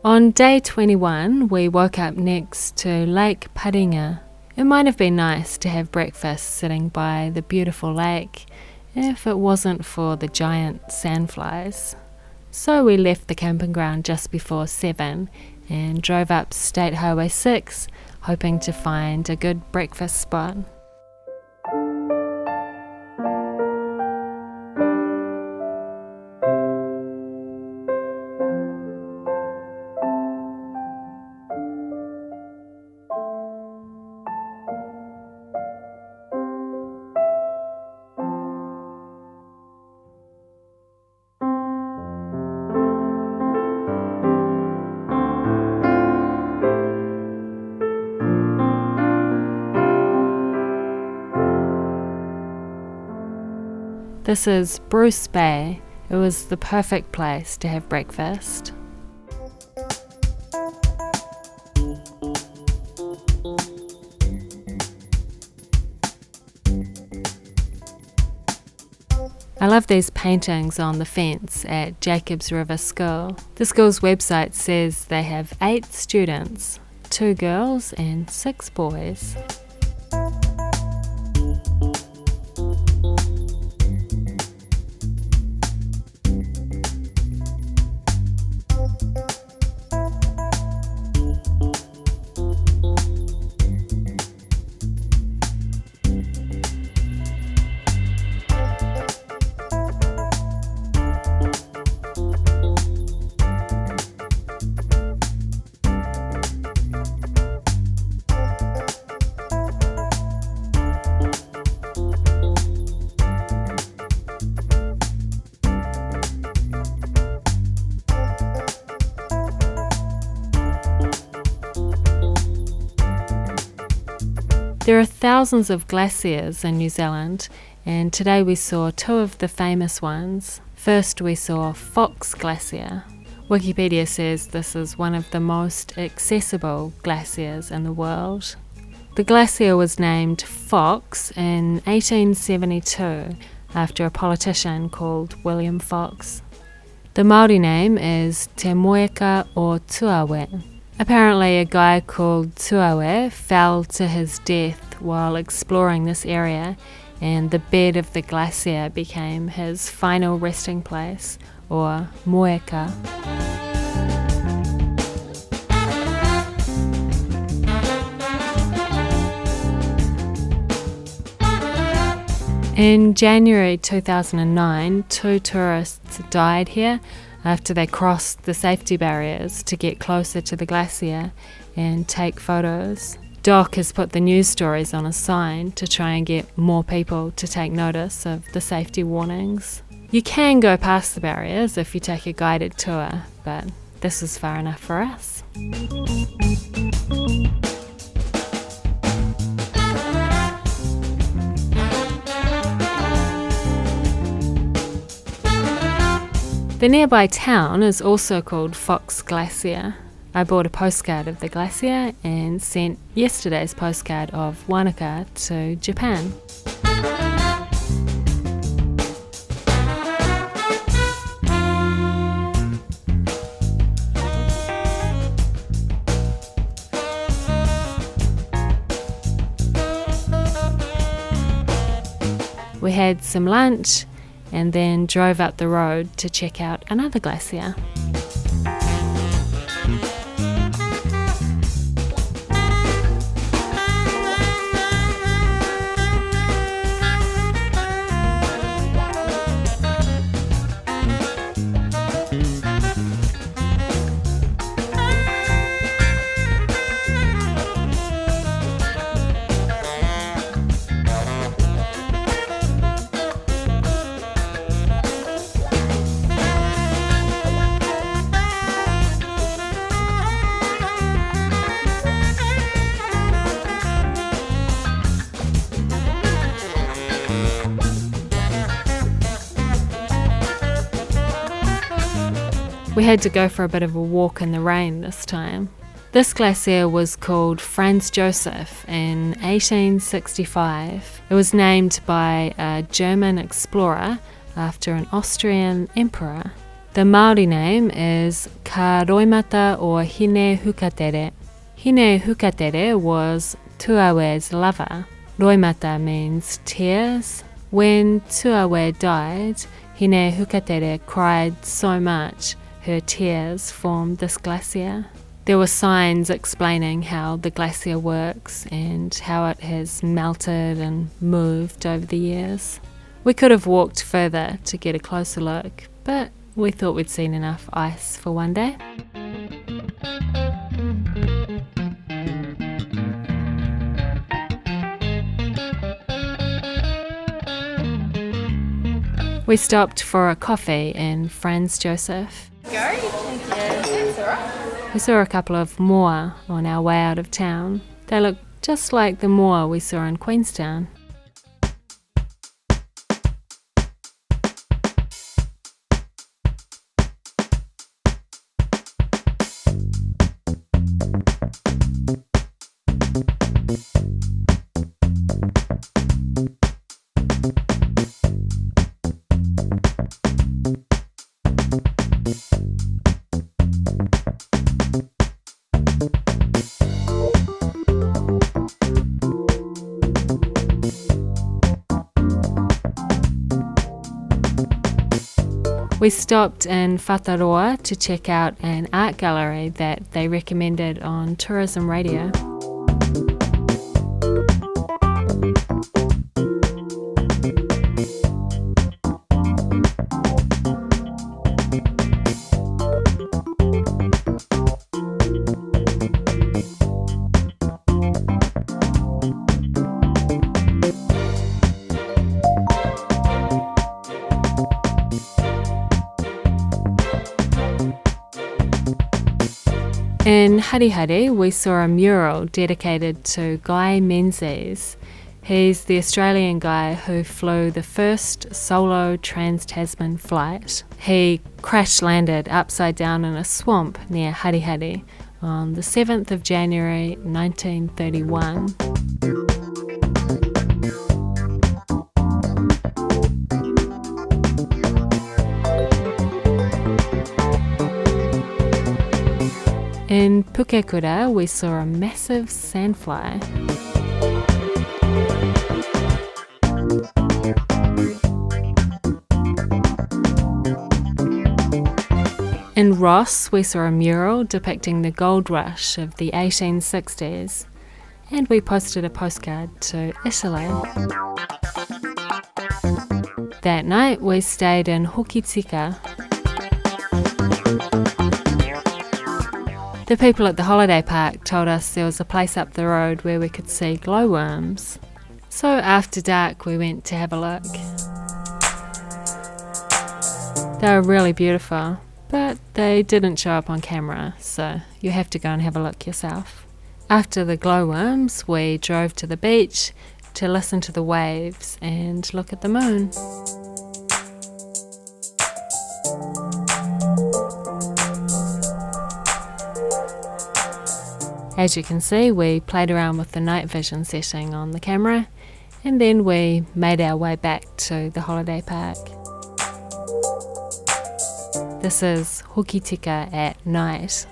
On day 21, we woke up next to Lake Paringa. It might have been nice to have breakfast sitting by the beautiful lake if it wasn't for the giant sandflies. So we left the camping ground just before 7 and drove up State Highway 6, hoping to find a good breakfast spot. This is Bruce Bay. It was the perfect place to have breakfast. I love these paintings on the fence at Jacobs River School. The school's website says they have 8 students, 2 girls and 6 boys. There are thousands of glaciers in New Zealand, and today we saw 2 of the famous ones. First we saw Fox Glacier. Wikipedia says this is one of the most accessible glaciers in the world. The glacier was named Fox in 1872 after a politician called William Fox. The Māori name is Te Moeka o Tuawe. Apparently a guy called Tuawe fell to his death while exploring this area, and the bed of the glacier became his final resting place, or moeka. In January 2009, 2 tourists died here after they crossed the safety barriers to get closer to the glacier and take photos. Doc has put the news stories on a sign to try and get more people to take notice of the safety warnings. You can go past the barriers if you take a guided tour, but this is far enough for us. The nearby town is also called Fox Glacier. I bought a postcard of the glacier and sent yesterday's postcard of Wanaka to Japan. We had some lunch and then drove up the road to check out another glacier. We had to go for a bit of a walk in the rain this time. This glacier was called Franz Josef in 1865. It was named by a German explorer after an Austrian emperor. The Māori name is Ka Roimata or Hine Hukatere. Hine Hukatere was Tuawe's lover. Roimata means tears. When Tuawe died, Hine Hukatere cried so much her tears formed this glacier. There were signs explaining how the glacier works and how it has melted and moved over the years. We could have walked further to get a closer look, but we thought we'd seen enough ice for one day. We stopped for a coffee in Franz Josef. Thank you. That's all right. We saw a couple of moa on our way out of town. They look just like the moa we saw in Queenstown. We stopped in Whataroa to check out an art gallery that they recommended on tourism radio. In Harihari, we saw a mural dedicated to Guy Menzies. He's the Australian guy who flew the first solo trans-Tasman flight. He crash-landed upside down in a swamp near Harihari on the 7th of January 1931. In Pukekura, we saw a massive sandfly. In Ross, we saw a mural depicting the gold rush of the 1860s, and we posted a postcard to Italy. That night, we stayed in Hokitika. The people at the holiday park told us there was a place up the road where we could see glowworms. So after dark we went to have a look. They were really beautiful, but they didn't show up on camera, so you have to go and have a look yourself. After the glowworms, we drove to the beach to listen to the waves and look at the moon. As you can see, we played around with the night vision setting on the camera, and then we made our way back to the holiday park. This is Hokitika at night.